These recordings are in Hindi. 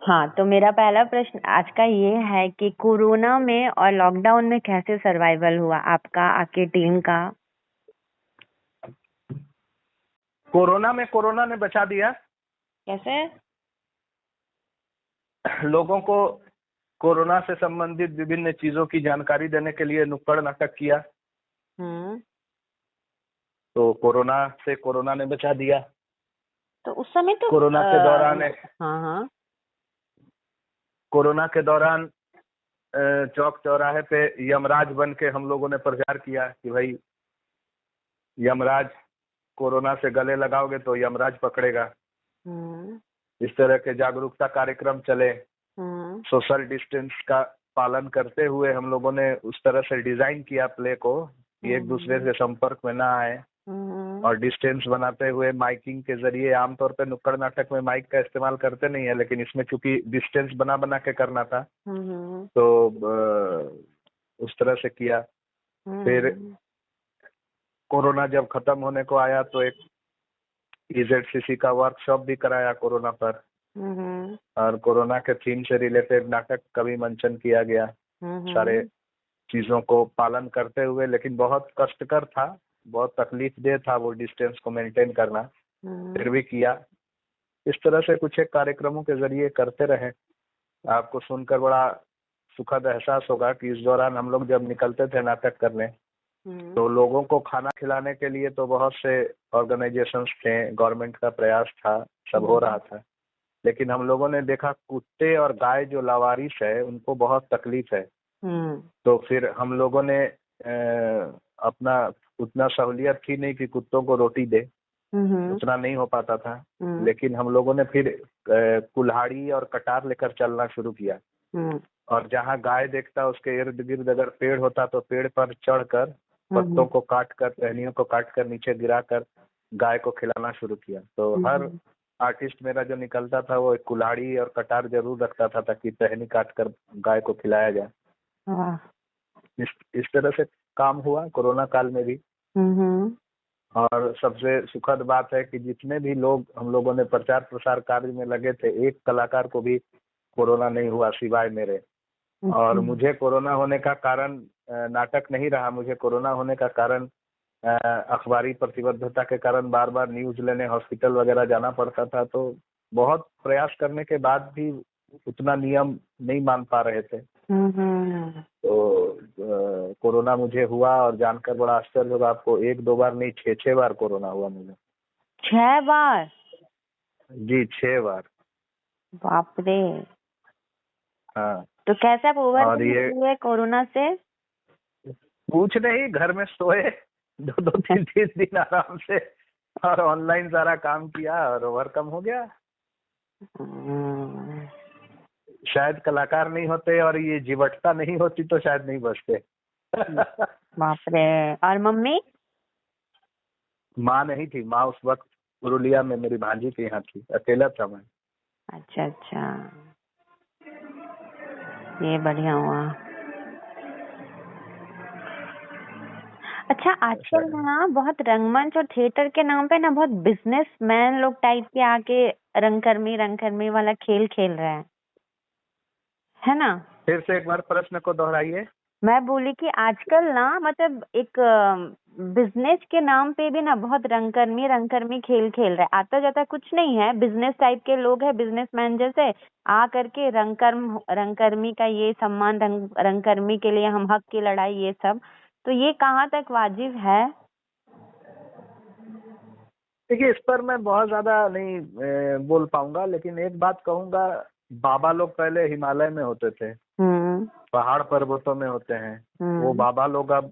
हाँ, तो मेरा पहला प्रश्न आज का ये है कि कोरोना में और लॉकडाउन में कैसे सर्वाइवल हुआ आपका, आपकी टीम का? कोरोना में कोरोना ने बचा दिया कैसे? लोगों को। कोरोना से संबंधित विभिन्न चीजों की जानकारी देने के लिए नुक्कड़ नाटक किया, हम्म। तो कोरोना से कोरोना ने बचा दिया। तो उस समय तो कोरोना के दौरान हाँ हाँ। कोरोना के दौरान चौक चौराहे पे यमराज बन के हम लोगों ने प्रचार किया कि भाई यमराज, कोरोना से गले लगाओगे तो यमराज पकड़ेगा। इस तरह के जागरूकता कार्यक्रम चले। सोशल डिस्टेंस का पालन करते हुए हम लोगों ने उस तरह से डिजाइन किया प्ले को कि एक दूसरे से संपर्क में ना आए, और डिस्टेंस बनाते हुए माइकिंग के जरिए। आमतौर पे नुक्कड़ नाटक में माइक का इस्तेमाल करते नहीं है, लेकिन इसमें चूंकि डिस्टेंस बना बना के करना था तो उस तरह से किया। फिर कोरोना जब खत्म होने को आया तो एक EZCC का वर्कशॉप भी कराया कोरोना पर, और कोरोना के थीम से रिलेटेड नाटक का भी मंचन किया गया। सारे चीजों को पालन करते हुए, लेकिन बहुत कष्टकर था, बहुत तकलीफ दे था वो डिस्टेंस को मेंटेन करना, फिर भी किया। इस तरह से कुछ एक कार्यक्रमों के जरिए करते रहे। आपको सुनकर बड़ा सुखद एहसास होगा कि इस दौरान हम लोग जब निकलते थे नाटक करने तो लोगों को खाना खिलाने के लिए तो बहुत से ऑर्गेनाइजेशंस थे, गवर्नमेंट का प्रयास था, सब हो रहा था, लेकिन हम लोगों ने देखा कुत्ते और गाय जो लावारिस है उनको बहुत तकलीफ है। तो फिर हम लोगों ने अपना उतना सहूलियत थी नहीं कि कुत्तों को रोटी दे, उतना नहीं हो पाता था, लेकिन हम लोगों ने फिर कुल्हाड़ी और कटार लेकर चलना शुरू किया, और जहाँ गाय देखता उसके इर्द गिर्द अगर पेड़ होता तो पेड़ पर चढ़कर पत्तों को काट कर, टहनियों को काट कर नीचे गिराकर गाय को खिलाना शुरू किया। तो हर आर्टिस्ट मेरा जो निकलता था वो एक कुल्हाड़ी और कटार जरूर रखता था ताकि टहनी काट कर गाय को खिलाया जाए। इस तरह से काम हुआ कोरोना काल में भी। और सबसे सुखद बात है कि जितने भी लोग हम लोगों ने प्रचार प्रसार कार्य में लगे थे, एक कलाकार को भी कोरोना नहीं हुआ सिवाय मेरे। और मुझे कोरोना होने का कारण नाटक नहीं रहा, मुझे कोरोना होने का कारण अखबारी प्रतिबद्धता के कारण बार बार न्यूज लेने हॉस्पिटल वगैरह जाना पड़ता था। तो बहुत प्रयास करने के बाद भी उतना नियम नहीं मान पा रहे थे। तो कोरोना मुझे हुआ, और जानकर बड़ा आश्चर्य होगा आपको, 1-2 बार नहीं 6-6 बार कोरोना हुआ मुझे। 6 बार? जी, 6 बार। बाप रे। हाँ। तो कैसे आप ओवर हुए कोरोना से? कुछ नहीं, घर में सोए 2-2 3-3 दिन आराम से, और ऑनलाइन सारा काम किया और ओवरकम हो गया। शायद कलाकार नहीं होते और ये जीवटता नहीं होती तो शायद नहीं बचते। बाप रे। और मम्मी? माँ नहीं थी, माँ उस वक्त पुरुलिया में मेरी भांजी के यहाँ थी, अकेला था मैं। अच्छा अच्छा, ये बढ़िया हुआ। अच्छा, आजकल ना बहुत रंगमंच और थिएटर के नाम पे ना बहुत बिजनेसमैन लोग टाइप के आके रंगकर्मी वाला खेल खेल रहे हैं, है ना? फिर से एक बार प्रश्न को दोहराइए। मैं बोली कि आजकल ना मतलब एक बिजनेस के नाम पे भी ना बहुत रंगकर्मी खेल खेल रहे हैं। आता जाता कुछ नहीं है, बिजनेस टाइप के लोग हैं, बिजनेसमैन जैसे आ करके रंगकर्मी का ये सम्मान, रंगकर्मी के लिए हम हक की लड़ाई, ये सब। तो ये कहाँ तक वाजिब है? देखिए, इस पर मैं बहुत ज्यादा नहीं बोल पाऊंगा, लेकिन एक बात कहूंगा, बाबा लोग पहले हिमालय में होते थे, पहाड़ पर्वतों में होते हैं। वो बाबा लोग अब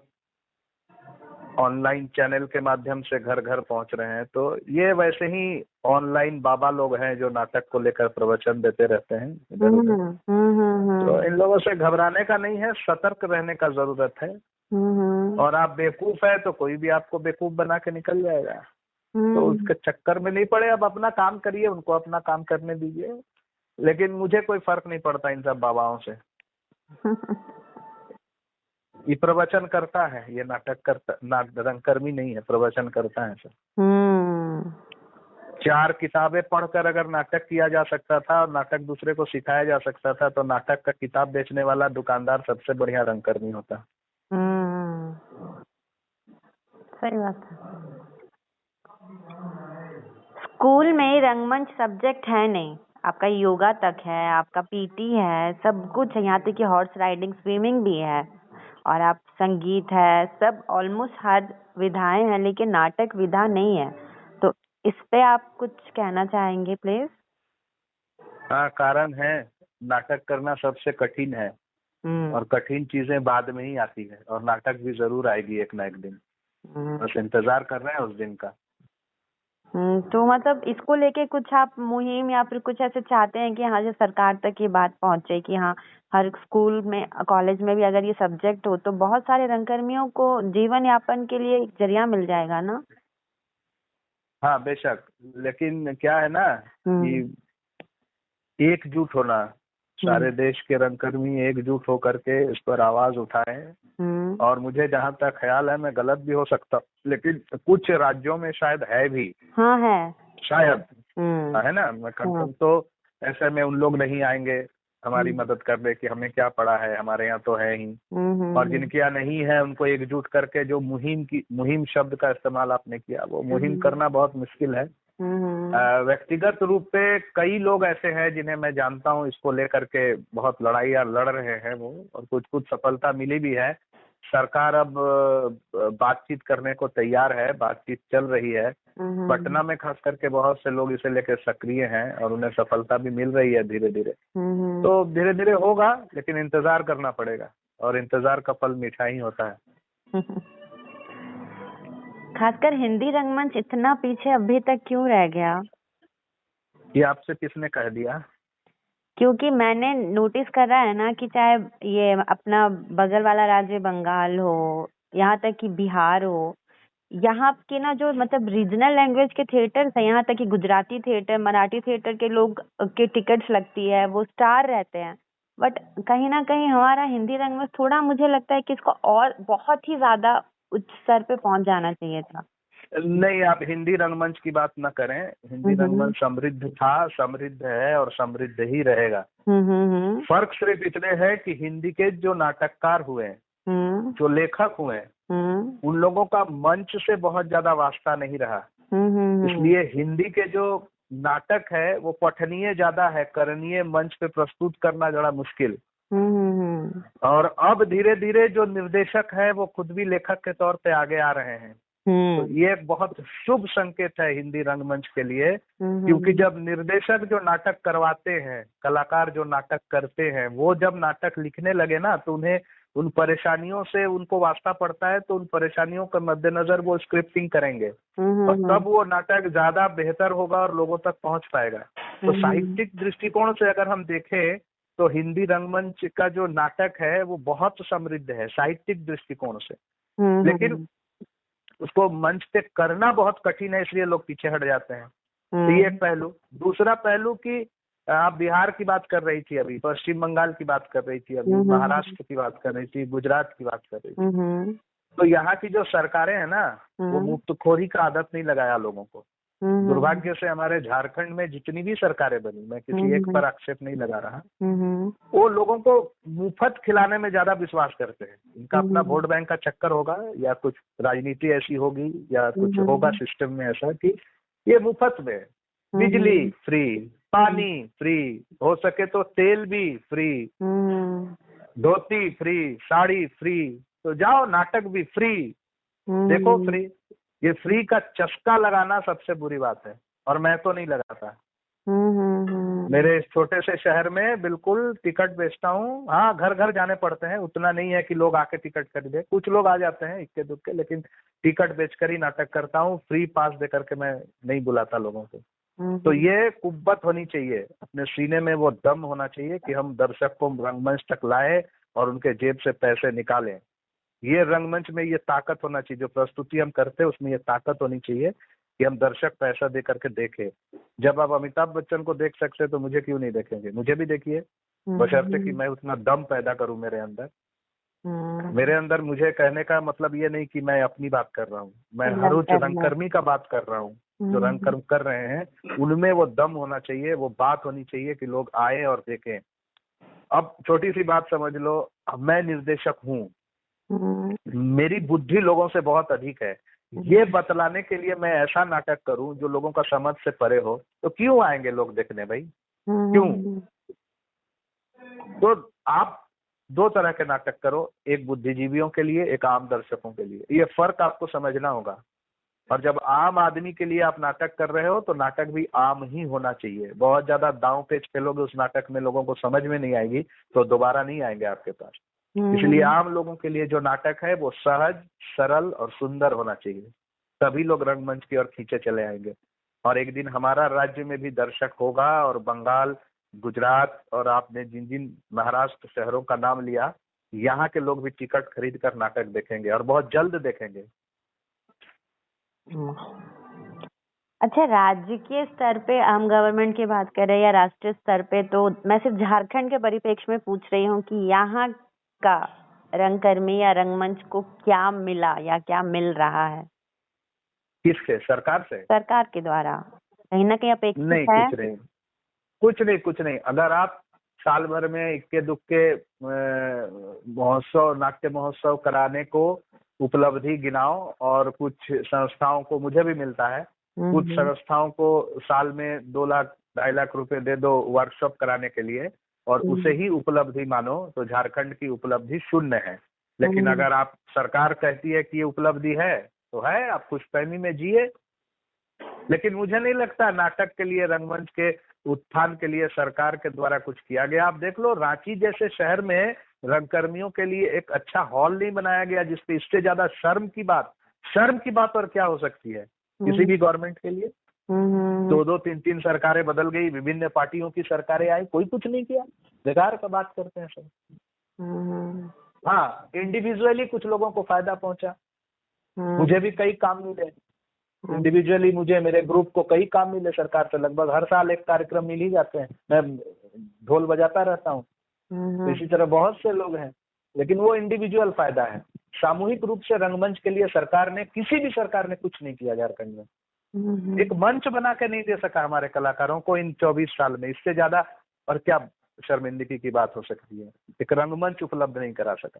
ऑनलाइन चैनल के माध्यम से घर घर पहुंच रहे हैं। तो ये वैसे ही ऑनलाइन बाबा लोग हैं जो नाटक को लेकर प्रवचन देते रहते हैं इधर उधर। तो इन लोगों से घबराने का नहीं है, सतर्क रहने का जरूरत है। और आप बेवकूफ है तो कोई भी आपको बेवकूफ बना के निकल जाएगा, तो उसके चक्कर में नहीं पड़े। अब अपना काम करिए, उनको अपना काम करने दीजिए। लेकिन मुझे कोई फर्क नहीं पड़ता इन सब बाबाओं से। ये प्रवचन करता है, ये नाटक करता, रंगकर्मी नहीं है, प्रवचन करता है सर। 4 किताबें पढ़कर अगर नाटक किया जा सकता था और नाटक दूसरे को सिखाया जा सकता था तो नाटक का किताब बेचने वाला दुकानदार सबसे बढ़िया रंगकर्मी होता। सही बात है। स्कूल में रंगमंच सब्जेक्ट है नहीं, आपका योगा तक है, आपका पीटी है, सब कुछ है, यहाँ तक कि हॉर्स राइडिंग, स्विमिंग भी है, और आप संगीत है, सब ऑलमोस्ट हर विधाएं हैं, लेकिन नाटक विधा नहीं है। तो इस पे आप कुछ कहना चाहेंगे प्लीज? हाँ, कारण है, नाटक करना सबसे कठिन है और कठिन चीजें बाद में ही आती है, और नाटक भी जरूर आएगी एक ना एक दिन। बस इंतजार कर रहे हैं उस दिन का। तो मतलब इसको लेके कुछ आप मुहिम या फिर कुछ ऐसे चाहते हैं कि हाँ जो सरकार तक ये बात पहुंचे कि हाँ हर स्कूल में, कॉलेज में भी अगर ये सब्जेक्ट हो तो बहुत सारे रंगकर्मियों को जीवन यापन के लिए एक जरिया मिल जाएगा ना? हाँ बेशक, लेकिन क्या है ना कि एकजुट होना, सारे देश के रंगकर्मी एकजुट होकर के इस पर आवाज उठाएं। और मुझे जहाँ तक ख्याल है, मैं गलत भी हो सकता, लेकिन कुछ राज्यों में शायद है भी। हाँ है शायद है ना, मैं कंफर्म तो ऐसे में उन लोग नहीं आएंगे हमारी मदद करने कि हमें क्या पड़ा है, हमारे यहाँ तो है ही। और जिनके यहाँ नहीं है उनको एकजुट करके जो मुहिम शब्द का इस्तेमाल आपने किया, वो मुहिम करना बहुत मुश्किल है। व्यक्तिगत रूप पे कई लोग ऐसे हैं जिन्हें मैं जानता हूँ, इसको लेकर के बहुत लड़ाइयाँ लड़ रहे हैं वो, और कुछ कुछ सफलता मिली भी है। सरकार अब बातचीत करने को तैयार है, बातचीत चल रही है। पटना में खास करके बहुत से लोग इसे लेकर सक्रिय हैं और उन्हें सफलता भी मिल रही है धीरे धीरे। तो धीरे धीरे होगा, लेकिन इंतजार करना पड़ेगा, और इंतजार का फल मीठा ही होता है। खासकर हिंदी रंगमंच इतना पीछे अभी तक क्यों रह गया? ये आपसे किसने कह दिया? क्योंकि मैंने नोटिस करा है ना कि चाहे ये अपना बगल वाला राज्य बंगाल हो, यहाँ तक कि बिहार हो, यहाँ के ना जो मतलब रीजनल लैंग्वेज के थिएटर्स है, यहाँ तक कि गुजराती थिएटर, मराठी थिएटर के लोग के टिकट्स लगती है, वो स्टार रहते हैं। बट कहीं ना कहीं हमारा हिंदी रंगमंच थोड़ा, मुझे लगता है कि इसको और बहुत ही ज्यादा उच्च स्तर पे पहुंच जाना चाहिए था। नहीं, आप हिंदी रंगमंच की बात न करें। हिंदी रंगमंच समृद्ध था, समृद्ध है और समृद्ध ही रहेगा। फर्क सिर्फ इतने है कि हिंदी के जो नाटककार हुए, जो लेखक हुए, उन लोगों का मंच से बहुत ज्यादा वास्ता नहीं रहा। इसलिए हिंदी के जो नाटक है वो पठनीय ज्यादा है, करणीय मंच पे प्रस्तुत करना जरा मुश्किल। और अब धीरे धीरे जो निर्देशक है वो खुद भी लेखक के तौर पे आगे आ रहे हैं। तो ये एक बहुत शुभ संकेत है हिंदी रंगमंच के लिए, क्योंकि जब निर्देशक जो नाटक करवाते हैं, कलाकार जो नाटक करते हैं, वो जब नाटक लिखने लगे ना, तो उन्हें उन परेशानियों से उनको वास्ता पड़ता है, तो उन परेशानियों के मद्देनजर वो स्क्रिप्टिंग करेंगे और तब वो नाटक ज्यादा बेहतर होगा और लोगों तक पहुंच पाएगा। तो साहित्यिक दृष्टिकोण से अगर हम देखें तो हिंदी रंगमंच का जो नाटक है वो बहुत समृद्ध है साहित्यिक दृष्टिकोण से, लेकिन उसको मंच पे करना बहुत कठिन है, इसलिए लोग पीछे हट जाते हैं। तो ये एक पहलू। दूसरा पहलू कि आप बिहार की बात कर रही थी अभी, पश्चिम बंगाल की बात कर रही थी अभी, महाराष्ट्र की बात कर रही थी, गुजरात की बात कर रही थी। तो यहाँ की जो सरकारें हैं ना, वो मुफ्तखोरी का आदत नहीं लगाया लोगों को। दुर्भाग्य से हमारे झारखंड में जितनी भी सरकारें बनी, मैं किसी एक पर आक्षेप नहीं लगा रहा, वो लोगों को मुफ्त खिलाने में ज्यादा विश्वास करते हैं। इनका अपना वोट बैंक का चक्कर होगा, या कुछ राजनीति ऐसी होगी, या कुछ होगा सिस्टम में ऐसा कि ये मुफ्त में बिजली फ्री, पानी फ्री, हो सके तो तेल भी फ्री, धोती फ्री, साड़ी फ्री, तो जाओ नाटक भी फ्री, देखो फ्री। ये फ्री का चस्का लगाना सबसे बुरी बात है, और मैं तो नहीं लगाता। मेरे इस छोटे से शहर में बिल्कुल टिकट बेचता हूँ। हाँ, घर घर जाने पड़ते हैं, उतना नहीं है कि लोग आके टिकट खरीदे, कुछ लोग आ जाते हैं इक्के दुक्के, लेकिन टिकट बेचकर ही नाटक करता हूँ। फ्री पास दे करके मैं नहीं बुलाता लोगों को। तो ये कुव्वत होनी चाहिए, अपने सीने में वो दम होना चाहिए कि हम दर्शक को रंगमंच तक लाए और उनके जेब से पैसे निकालें। ये रंगमंच में ये ताकत होना चाहिए, जो प्रस्तुति हम करते हैं उसमें ये ताकत होनी चाहिए कि हम दर्शक पैसा दे करके देखें। जब आप अमिताभ बच्चन को देख सकते हैं तो मुझे क्यों नहीं देखेंगे? मुझे भी देखिए, बशर्ते कि मैं उतना दम पैदा करूं मेरे अंदर। मुझे कहने का मतलब ये नहीं कि मैं अपनी बात कर रहा हूँ, मैं हर उच्च रंगकर्मी का बात कर रहा हूँ। जो रंग कर्म कर रहे हैं उनमें वो दम होना चाहिए, वो बात होनी चाहिए कि लोग आए और देखें। अब छोटी सी बात समझ लो, अब मैं निर्देशक हूँ, मेरी बुद्धि लोगों से बहुत अधिक है, ये बतलाने के लिए मैं ऐसा नाटक करूं जो लोगों का समझ से परे हो, तो क्यों आएंगे लोग देखने भाई? क्यों? तो आप दो तरह के नाटक करो, एक बुद्धिजीवियों के लिए, एक आम दर्शकों के लिए। ये फर्क आपको समझना होगा। और जब आम आदमी के लिए आप नाटक कर रहे हो तो नाटक भी आम ही होना चाहिए। बहुत ज्यादा दांव पेच खेलोगे उस नाटक में, लोगों को समझ में नहीं आएगी तो दोबारा नहीं आएंगे आपके पास। इसलिए आम लोगों के लिए जो नाटक है वो सहज, सरल और सुंदर होना चाहिए, तभी लोग रंगमंच की ओर खींचे चले आएंगे। और एक दिन हमारा राज्य में भी दर्शक होगा, और बंगाल, गुजरात और आपने जिन जिन महाराष्ट्र शहरों का नाम लिया, यहाँ के लोग भी टिकट खरीद कर नाटक देखेंगे, और बहुत जल्द देखेंगे। अच्छा, राज्य के स्तर पे हम गवर्नमेंट की बात कर रहे हैं या राष्ट्रीय स्तर पे, तो मैं सिर्फ झारखंड के परिप्रेक्ष्य में पूछ रही हूँ कि यहाँ का रंगकर्मी या रंगमंच को क्या मिला या क्या मिल रहा है? किससे? सरकार से? सरकार के द्वारा कहीं ना कहीं अपेक्षित नहीं, है? कुछ नहीं। अगर आप साल भर में इक्के दुक्के महोत्सव, नाट्य महोत्सव कराने को उपलब्धि गिनाओ, और कुछ संस्थाओं को, मुझे भी मिलता है, कुछ संस्थाओं को साल में 2 लाख 2.5 लाख रुपए दे दो वर्कशॉप कराने के लिए, और उसे ही उपलब्धि मानो, तो झारखंड की उपलब्धि शून्य है। लेकिन अगर आप, सरकार कहती है कि ये उपलब्धि है तो है, आप खुशफहमी में जिए। लेकिन मुझे नहीं लगता नाटक के लिए, रंगमंच के उत्थान के लिए सरकार के द्वारा कुछ किया गया। आप देख लो, रांची जैसे शहर में रंगकर्मियों के लिए एक अच्छा हॉल नहीं बनाया गया, जिसपे इससे ज्यादा शर्म की बात और क्या हो सकती है किसी भी गवर्नमेंट के लिए। 2-2, 3-3 सरकारें बदल गई, विभिन्न पार्टियों की सरकारें आई, कोई कुछ नहीं किया, बेकार का बात करते हैं सब। हाँ, इंडिविजुअली कुछ लोगों को फायदा पहुंचा, मुझे भी कई काम मिले, इंडिविजुअली मुझे, मेरे ग्रुप को कई काम मिले सरकार से। लगभग हर साल एक कार्यक्रम मिल ही जाते हैं, मैं ढोल बजाता रहता हूँ। तो इसी तरह बहुत से लोग हैं, लेकिन वो इंडिविजुअल फायदा है। सामूहिक रूप से रंगमंच के लिए सरकार ने, किसी भी सरकार ने कुछ नहीं किया झारखंड में। एक मंच बना के नहीं दे सका हमारे कलाकारों को इन 24 साल में। इससे ज्यादा और क्या शर्मिंदगी की बात हो सकती है? एक रंगमंच उपलब्ध नहीं करा सका।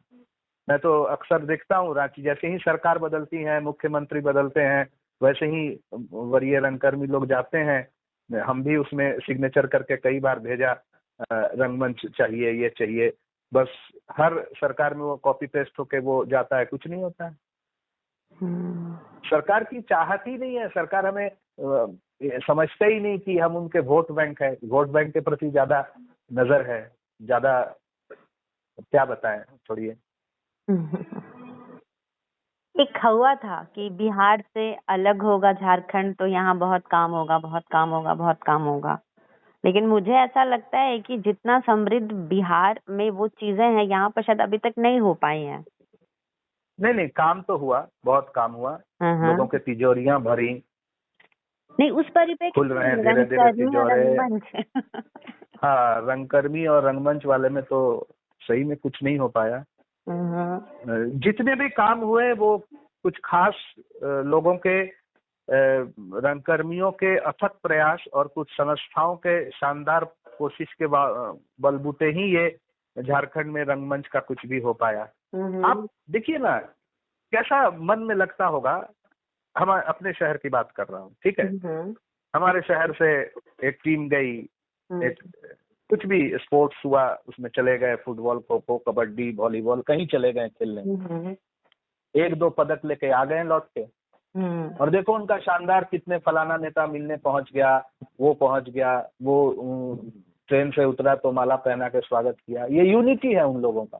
मैं तो अक्सर देखता हूँ, रांची जैसे ही सरकार बदलती है, मुख्यमंत्री बदलते हैं, वैसे ही वरीय रंगकर्मी लोग जाते हैं। हम भी उसमें सिग्नेचर करके कई बार भेजा, रंगमंच चाहिए, ये चाहिए। बस हर सरकार में वो कॉपी पेस्ट होके वो जाता है, कुछ नहीं होता है। सरकार की चाहत ही नहीं है, सरकार हमें समझते ही नहीं कि हम उनके वोट बैंक है। वोट बैंक के प्रति ज्यादा नजर है, ज्यादा क्या बताएं, छोड़िए। एक हुआ था कि बिहार से अलग होगा झारखंड तो यहाँ बहुत काम होगा, बहुत काम होगा, बहुत काम होगा। लेकिन मुझे ऐसा लगता है कि जितना समृद्ध बिहार में वो चीजें हैं, यहाँ पर शायद अभी तक नहीं हो पाई हैं। नहीं, काम तो हुआ, बहुत काम हुआ, लोगों के तिजोरियां भरी। नहीं, उस परिप्रेक्ष्य खुल रहे हैं धीरे धीरे तिजोरे। हाँ, रंगकर्मी और रंगमंच वाले में तो सही में कुछ नहीं हो पाया। जितने भी काम हुए वो कुछ खास लोगों के, रंगकर्मियों के अथक प्रयास और कुछ संस्थाओं के शानदार कोशिश के बलबूते ही ये झारखंड में रंगमंच का कुछ भी हो पाया। आप देखिए ना, कैसा मन में लगता होगा। हम अपने शहर की बात कर रहा हूँ, ठीक है। हमारे शहर से एक टीम गई, एक कुछ भी स्पोर्ट्स हुआ उसमें चले गए, फुटबॉल, खो खो, कबड्डी, वॉलीबॉल, कहीं चले गए खेलने, 1-2 पदक लेके आ गए लौट के। और देखो उनका शानदार, कितने फलाना नेता मिलने पहुंच गया, वो पहुंच गया, वो ट्रेन से उतरा तो माला पहना के स्वागत किया। ये यूनिटी है उन लोगों का।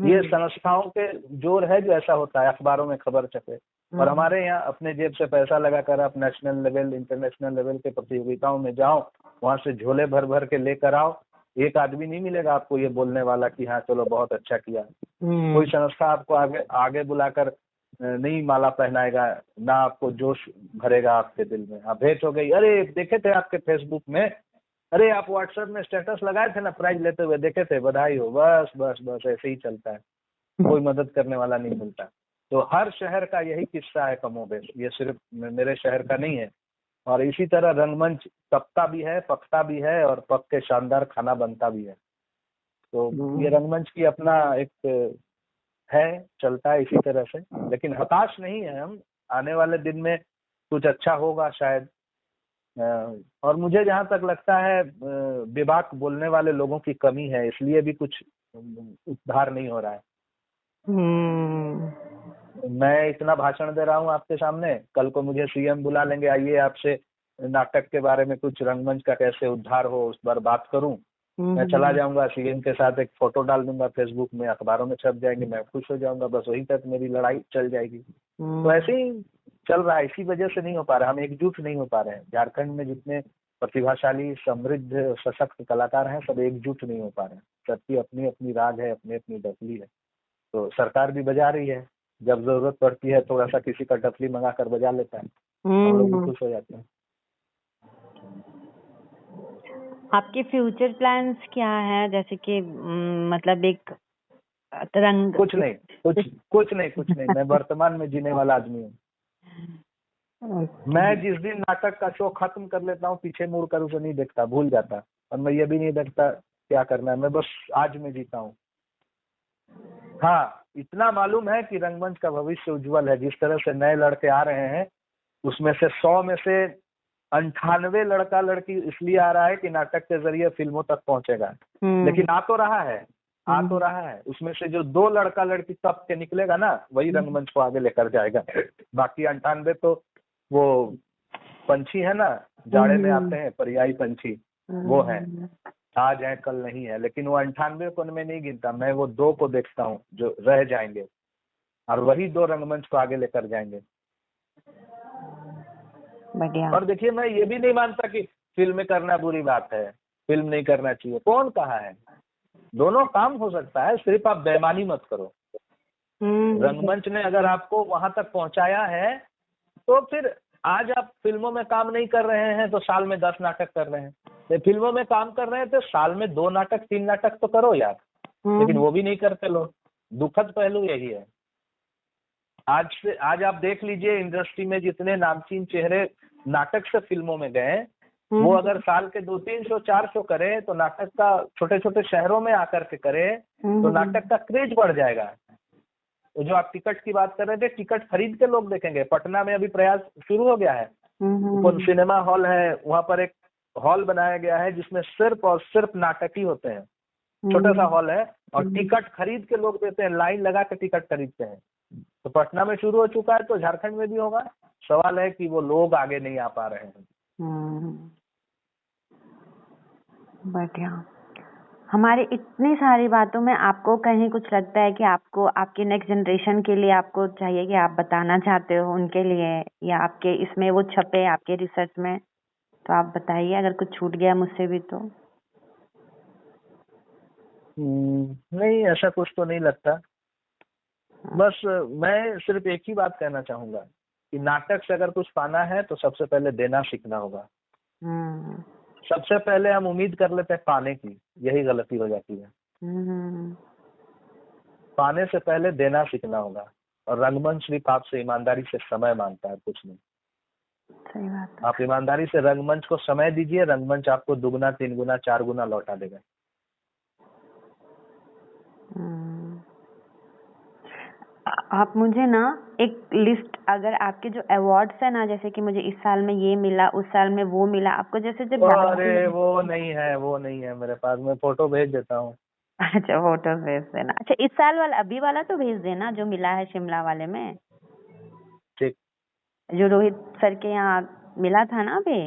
ये संस्थाओं के जोर है जो ऐसा होता है, अखबारों में खबर छपे। और हमारे यहाँ अपने जेब से पैसा लगाकर आप नेशनल लेवल, इंटरनेशनल लेवल के प्रतियोगिताओं में जाओ, वहां से झोले भर भर के लेकर आओ, एक आदमी नहीं मिलेगा आपको ये बोलने वाला कि हाँ चलो बहुत अच्छा किया। कोई संस्था आपको आगे बुलाकर नहीं माला पहनाएगा, ना आपको जोश भरेगा आपके दिल में। आप भेंट हो गई, अरे देखे थे आपके फेसबुक में, अरे आप व्हाट्सएप में स्टेटस लगाए थे ना प्राइज लेते हुए, देखे थे, बधाई हो। बस बस बस ऐसे ही चलता है, कोई मदद करने वाला नहीं मिलता। तो हर शहर का यही किस्सा है कमोबेश, ये सिर्फ मेरे शहर का नहीं है। और इसी तरह रंगमंच तपता भी है, पकता भी है, और पक के शानदार खाना बनता भी है। तो ये रंगमंच की अपना एक है, चलता है इसी तरह से, लेकिन हताश नहीं है हम। आने वाले दिन में कुछ अच्छा होगा शायद। और मुझे जहाँ तक लगता है बेबाक बोलने वाले लोगों की कमी है, इसलिए भी कुछ उद्धार नहीं हो रहा है। मैं इतना भाषण दे रहा हूँ आपके सामने, कल को मुझे सीएम बुला लेंगे, आइए आपसे नाटक के बारे में कुछ, रंगमंच का कैसे उद्धार हो उस पर बात करूं। मैं चला जाऊंगा, सीएम के साथ एक फोटो डाल दूंगा फेसबुक में, अखबारों में छप जाएंगे, मैं खुश हो जाऊंगा, बस वहीं तक मेरी लड़ाई चल जाएगी। तो ऐसे ही चल रहा है, इसी वजह से नहीं हो पा रहा, हम एकजुट नहीं हो पा रहे हैं। झारखंड में जितने प्रतिभाशाली, समृद्ध, सशक्त कलाकार हैं, सब एकजुट नहीं हो पा रहे हैं। सबकी अपनी अपनी राग है, अपनी अपनी डफली है। तो सरकार भी बजा रही है, जब जरूरत पड़ती है थोड़ा सा किसी का डफली मंगा कर बजा लेता है, हम लोग भी खुश हो जाते हैं। आपके फ्यूचर प्लान्स क्या है? जैसे कि मतलब एक रंग कुछ नहीं, मैं वर्तमान में जीने वाला आदमी हूँ। मैं जिस दिन नाटक का शो खत्म कर लेता हूँ, पीछे मुड़ कर उसे नहीं देखता, भूल जाता, और मैं ये भी नहीं देखता क्या करना है, मैं बस आज में जीता हूँ। हाँ, इतना मालूम है कि रंगमंच का भविष्य उज्जवल है। जिस तरह से नए लड़के आ रहे हैं, उसमें से 100 में से 98 लड़का लड़की इसलिए आ रहा है कि नाटक के जरिए फिल्मों तक पहुंचेगा। लेकिन आ तो रहा है, उसमें से जो 2 लड़का लड़की तब के निकलेगा ना, वही रंगमंच को आगे लेकर जाएगा। बाकी 98 तो वो पंछी है ना, जाड़े में आते हैं पर्यायी पंछी, वो है, आज है कल नहीं है। लेकिन वो 98 को मैं नहीं गिनता, मैं वो 2 को देखता हूँ जो रह जाएंगे, और वही 2 रंगमंच को आगे लेकर जाएंगे। बढ़िया। और देखिए, मैं ये भी नहीं मानता कि फिल्म करना बुरी बात है, फिल्म नहीं करना चाहिए, कौन कहा है? दोनों काम हो सकता है, सिर्फ आप बेईमानी मत करो। रंगमंच ने अगर आपको वहां तक पहुंचाया है, तो फिर आज आप फिल्मों में काम नहीं कर रहे हैं तो साल में 10 नाटक कर रहे हैं। तो फिल्मों में काम कर रहे हैं तो साल में 2 नाटक 3 नाटक तो करो यार। लेकिन वो भी नहीं करते लोग। दुखद पहलू यही है। आज आप देख लीजिए, इंडस्ट्री में जितने नामचीन चेहरे नाटक से फिल्मों में गए, वो अगर साल के 200-300 400 करे, तो नाटक का छोटे छोटे शहरों में आकर के करे, तो नाटक का क्रेज बढ़ जाएगा। तो जो आप टिकट की बात कर रहे थे, टिकट खरीद के लोग देखेंगे। पटना में अभी प्रयास शुरू हो गया है, सिनेमा हॉल है, वहां पर एक हॉल बनाया गया है जिसमें सिर्फ और सिर्फ नाटक ही होते हैं। छोटा सा हॉल है, और टिकट खरीद के लोग देते हैं, लाइन लगा के टिकट खरीदते हैं। तो पटना में शुरू हो चुका है, तो झारखंड में भी होगा। सवाल है कि वो लोग आगे नहीं आ पा रहे हैं। बढ़िया। हमारे इतनी सारी बातों में आपको कहीं कुछ लगता है कि आपको आपके नेक्स्ट जनरेशन के लिए आपको चाहिए कि आप बताना चाहते हो उनके लिए, या आपके इसमें वो छपे आपके रिसर्च में, तो आप बताइए, अगर कुछ छूट गया मुझसे भी तो। नहीं, ऐसा कुछ तो नहीं लगता। बस मैं सिर्फ एक ही बात कहना चाहूंगा कि नाटक से अगर कुछ पाना है तो सबसे पहले देना सीखना होगा। सबसे पहले हम उम्मीद कर लेते हैं पाने की, यही गलती हो जाती है। पाने से पहले देना सीखना होगा। और रंगमंच सिर्फ आपसे ईमानदारी से समय मांगता है, कुछ नहीं। सही बात है। आप ईमानदारी से रंगमंच को समय दीजिए, रंगमंच आपको 2 गुना 3 गुना 4 गुना लौटा देगा। आप मुझे ना एक लिस्ट, अगर आपके जो अवार्ड्स है ना, जैसे कि मुझे इस साल में ये मिला, उस साल में वो मिला, आपको जैसे जब अरे वो नहीं है मेरे पास, मैं फोटो भेज देता हूँ। अच्छा, फोटो भेज देना। अच्छा, इस साल वाला, अभी वाला तो भेज देना जो मिला है शिमला वाले में। ठीक। जो रोहित सर के यहाँ मिला था ना अभी।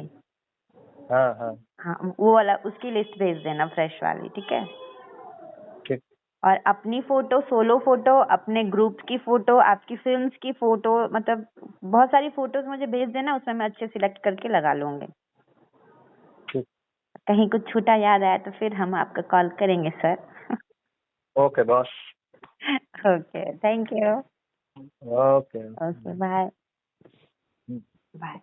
हाँ, वो वाला, उसकी लिस्ट भेज देना, फ्रेश वाली। ठीक है। ठीक। और अपनी फोटो, सोलो फोटो, अपने ग्रुप की फोटो, आपकी फिल्म्स की फोटो, मतलब बहुत सारी फोटोज मुझे भेज देना, उसमें मैं अच्छे सिलेक्ट करके लगा लूंगी। ठीक। कहीं कुछ छूटा याद आया तो फिर हम आपको कॉल करेंगे sir. Okay boss. Okay, thank you. Okay. Okay, bye bye.